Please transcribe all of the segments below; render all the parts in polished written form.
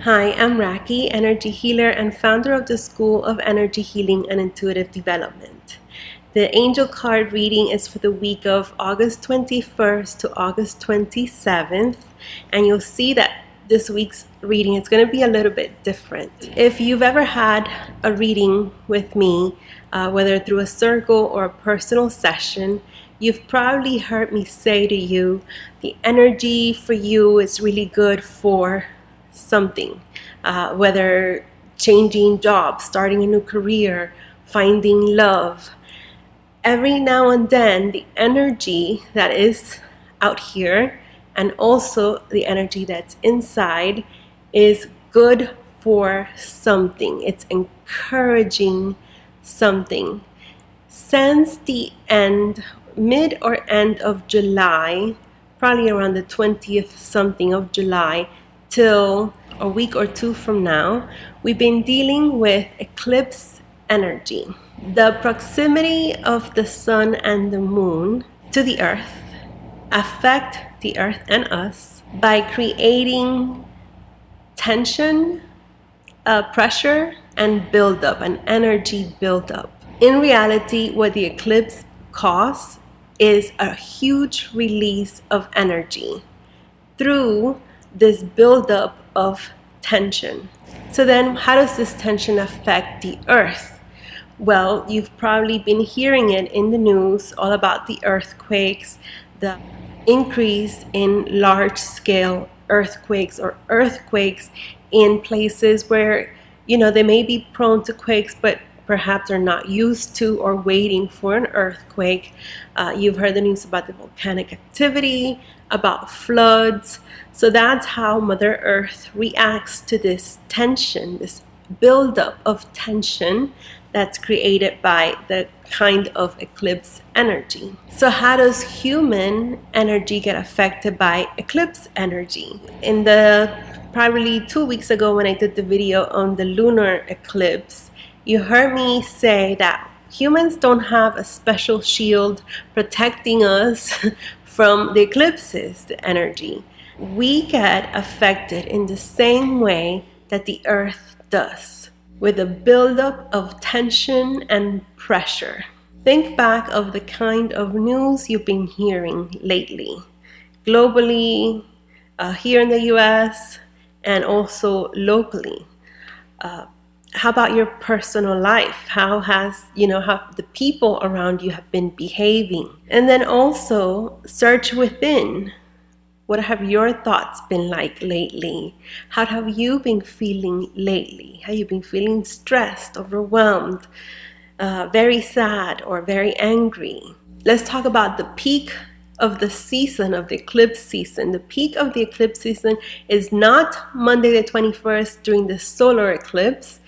Hi, I'm Rackie, energy healer and founder of the School of Energy Healing and Intuitive Development. The angel card reading is for the week of August 21st to August 27th, and you'll see that this week's reading is going to be a little bit different. If you've ever had a reading with me, whether through a circle or a personal session, you've probably heard me say to you, the energy for you is really good for something, whether changing jobs, starting a new career, finding love. Every now and then, the energy that is out here and also the energy that's inside is good for something. It's encouraging something. Since the mid or end of July, probably around the 20th something of July, till a week or two from now, we've been dealing with eclipse energy. The proximity of the sun and the moon to the earth affect the earth and us by creating tension, pressure, and buildup, an energy buildup. In reality, what the eclipse causes is a huge release of energy through this buildup of tension. So then how does this tension affect the earth? Well, you've probably been hearing it in the news all about the earthquakes, the increase in large-scale earthquakes or earthquakes in places where, they may be prone to quakes, but perhaps are not used to or waiting for an earthquake. You've heard the news about the volcanic activity, about floods. So that's how Mother Earth reacts to this tension, this buildup of tension that's created by the kind of eclipse energy. So how does human energy get affected by eclipse energy? In the probably 2 weeks ago when I did the video on the lunar eclipse, you heard me say that humans don't have a special shield protecting us from the eclipses, the energy. We get affected in the same way that the earth does, with a buildup of tension and pressure. Think back of the kind of news you've been hearing lately, globally, here in the US, and also locally. How about your personal life? How has, how the people around you have been behaving? And then also search within. What have your thoughts been like lately? How have you been feeling lately? Have you been feeling stressed, overwhelmed, very sad, or very angry? Let's talk about the peak of the season, of the eclipse season. The peak of the eclipse season is not Monday the 21st during the solar eclipse.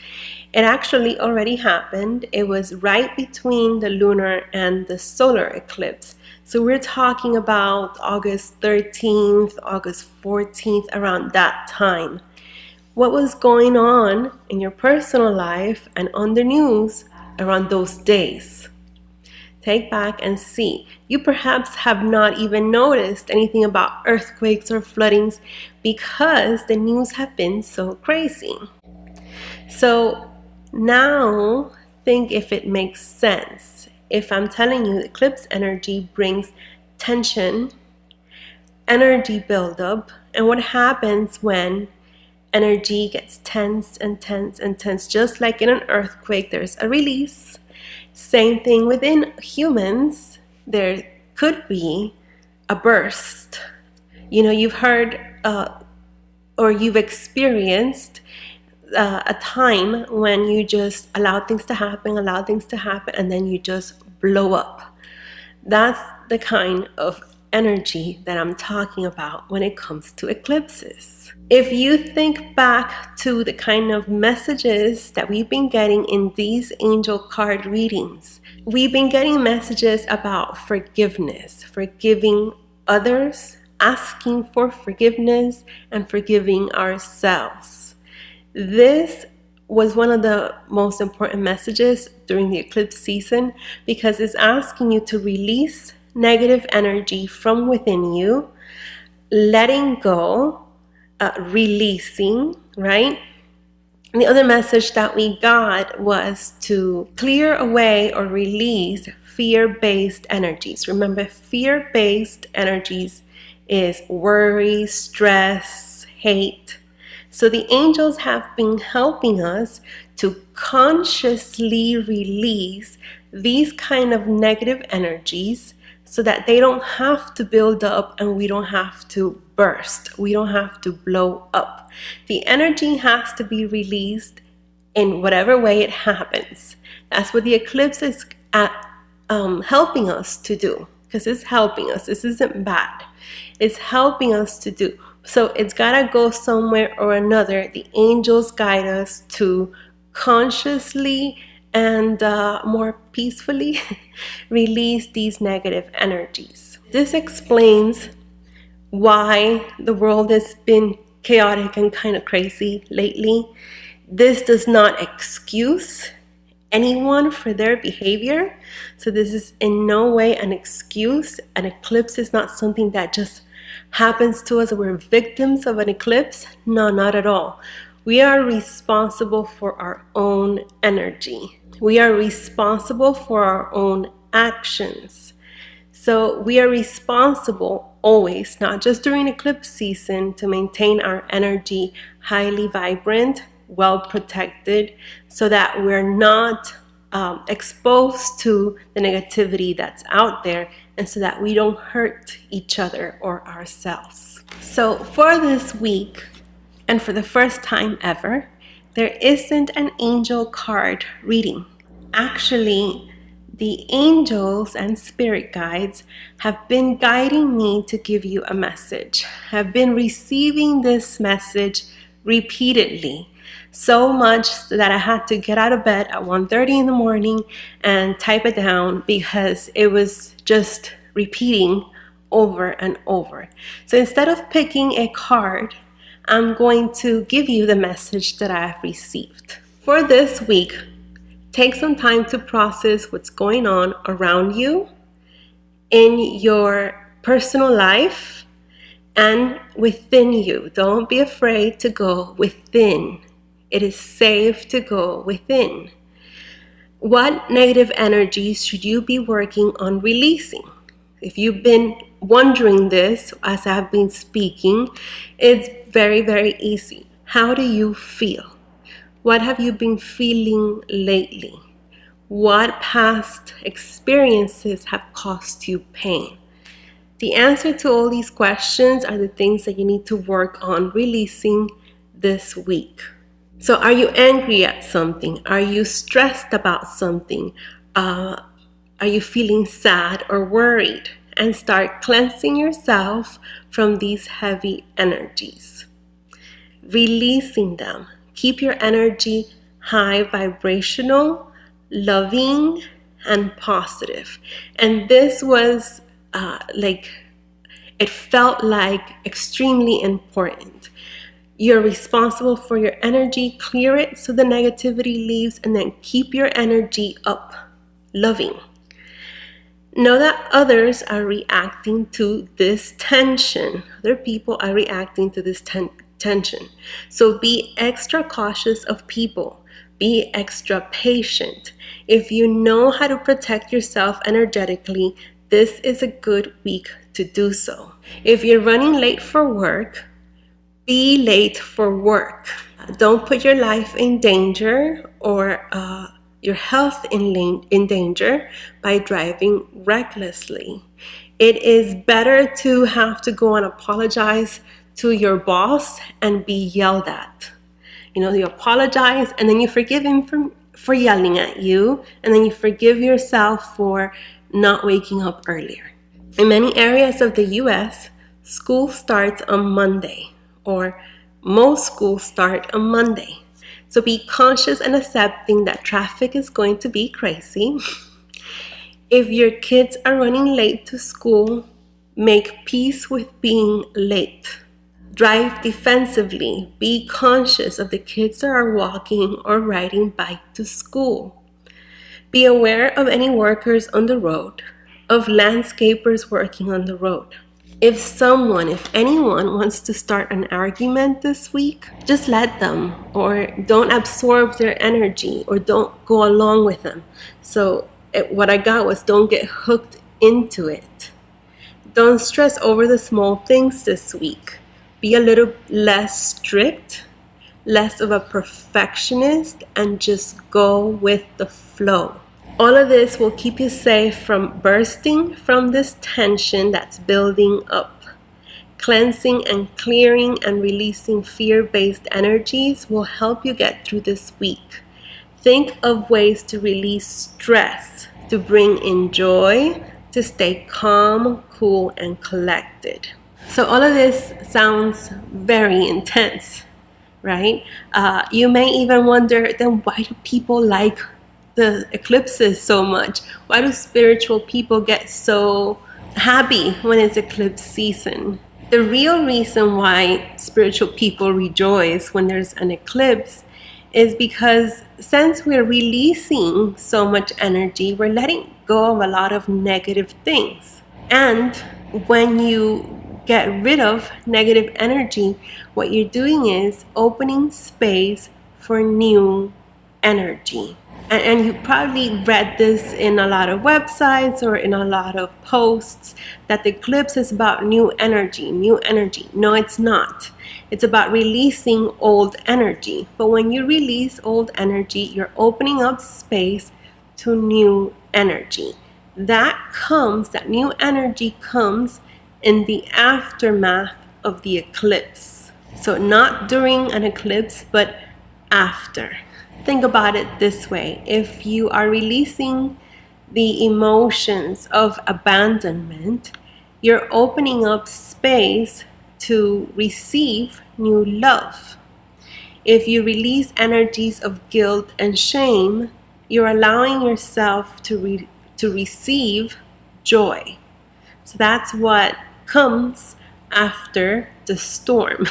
It actually already happened. It was right between the lunar and the solar eclipse. So we're talking about August 13th, August 14th, around that time. What was going on in your personal life and on the news around those days? Take back and see. You perhaps have not even noticed anything about earthquakes or floodings because the news have been so crazy. So now think if it makes sense. If I'm telling you eclipse energy brings tension, energy buildup, and what happens when energy gets tense and tense and tense, just like in an earthquake, there's a release. Same thing within humans, there could be a burst. You've heard or you've experienced a time when you just allow things to happen, and then you just blow up. That's the kind of energy that I'm talking about when it comes to eclipses. If you think back to the kind of messages that we've been getting in these angel card readings, we've been getting messages about forgiveness, forgiving others, asking for forgiveness, and forgiving ourselves. This was one of the most important messages during the eclipse season because it's asking you to release negative energy from within you, letting go, releasing, right? And the other message that we got was to clear away or release fear-based energies. Remember, fear-based energies is worry, stress, hate. So the angels have been helping us to consciously release these kind of negative energies so that they don't have to build up and we don't have to burst. We don't have to blow up. The energy has to be released in whatever way it happens. That's what the eclipse is helping us to do, because it's helping us. This isn't bad. It's helping us to do. So it's got to go somewhere or another. The angels guide us to consciously and more peacefully release these negative energies. This explains why the world has been chaotic and kind of crazy lately. This does not excuse anyone for their behavior. So this is in no way an excuse. An eclipse is not something that just happens to us. We're victims of an eclipse. No, not at all. We are responsible for our own energy. We are responsible for our own actions. So we are responsible always, not just during eclipse season, to maintain our energy highly vibrant, well protected, so that we're not exposed to the negativity that's out there, and so that we don't hurt each other or ourselves. So for this week, and for the first time ever, there isn't an angel card reading. Actually, the angels and spirit guides have been guiding me to give you a message. Have been receiving this message repeatedly, so much that I had to get out of bed at 1:30 in the morning and type it down, because it was just repeating over and over. So instead of picking a card, I'm going to give you the message that I have received. For this week, take some time to process what's going on around you in your personal life and within you. Don't be afraid to go within. It is safe to go within. What negative energies should you be working on releasing? If you've been wondering this as I've been speaking, it's very, very easy. How do you feel? What have you been feeling lately? What past experiences have caused you pain? The answer to all these questions are the things that you need to work on releasing this week. So are you angry at something? Are you stressed about something? Are you feeling sad or worried? And start cleansing yourself from these heavy energies. Releasing them. Keep your energy high vibrational, loving, and positive. And this was it felt like extremely important. You're responsible for your energy. Clear it so the negativity leaves, and then keep your energy up, loving. Know that others are reacting to this tension. Other people are reacting to this tension. So be extra cautious of people. Be extra patient. If you know how to protect yourself energetically, this is a good week to do so. If you're running late for work, be late for work. Don't put your life in danger or your health in danger by driving recklessly. It is better to have to go and apologize to your boss and be yelled at. You apologize and then you forgive him for yelling at you, and then you forgive yourself for not waking up earlier. In many areas of the US, school starts on Monday, or most schools start on Monday. So be conscious and accepting that traffic is going to be crazy. If your kids are running late to school, make peace with being late. Drive defensively. Be conscious of the kids that are walking or riding bike to school. Be aware of any workers on the road, of landscapers working on the road. If anyone wants to start an argument this week, just let them, or don't absorb their energy, or don't go along with them. So what I got was, don't get hooked into it. Don't stress over the small things this week. Be a little less strict, less of a perfectionist, and just go with the flow. All of this will keep you safe from bursting from this tension that's building up. Cleansing and clearing and releasing fear-based energies will help you get through this week. Think of ways to release stress, to bring in joy, to stay calm, cool, and collected. So all of this sounds very intense, right? You may even wonder, then why do people like the eclipses so much? Why do spiritual people get so happy when it's eclipse season? The real reason why spiritual people rejoice when there's an eclipse is because since we're releasing so much energy, we're letting go of a lot of negative things. And when you get rid of negative energy, what you're doing is opening space for new energy. And you probably read this in a lot of websites or in a lot of posts, that the eclipse is about new energy, new energy. No, it's not. It's about releasing old energy. But when you release old energy, you're opening up space to new energy. That new energy comes in the aftermath of the eclipse. So not during an eclipse, but after. Think about it this way. If you are releasing the emotions of abandonment, you're opening up space to receive new love. If you release energies of guilt and shame, you're allowing yourself to receive joy. So that's what comes after the storm.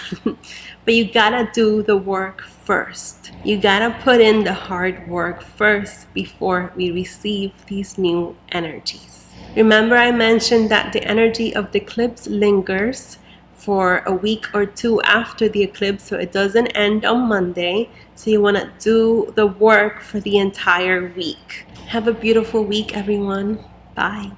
But you gotta do the work first. You gotta put in the hard work first before we receive these new energies. Remember, I mentioned that the energy of the eclipse lingers for a week or two after the eclipse, so it doesn't end on Monday. So you wanna do the work for the entire week. Have a beautiful week, everyone. Bye.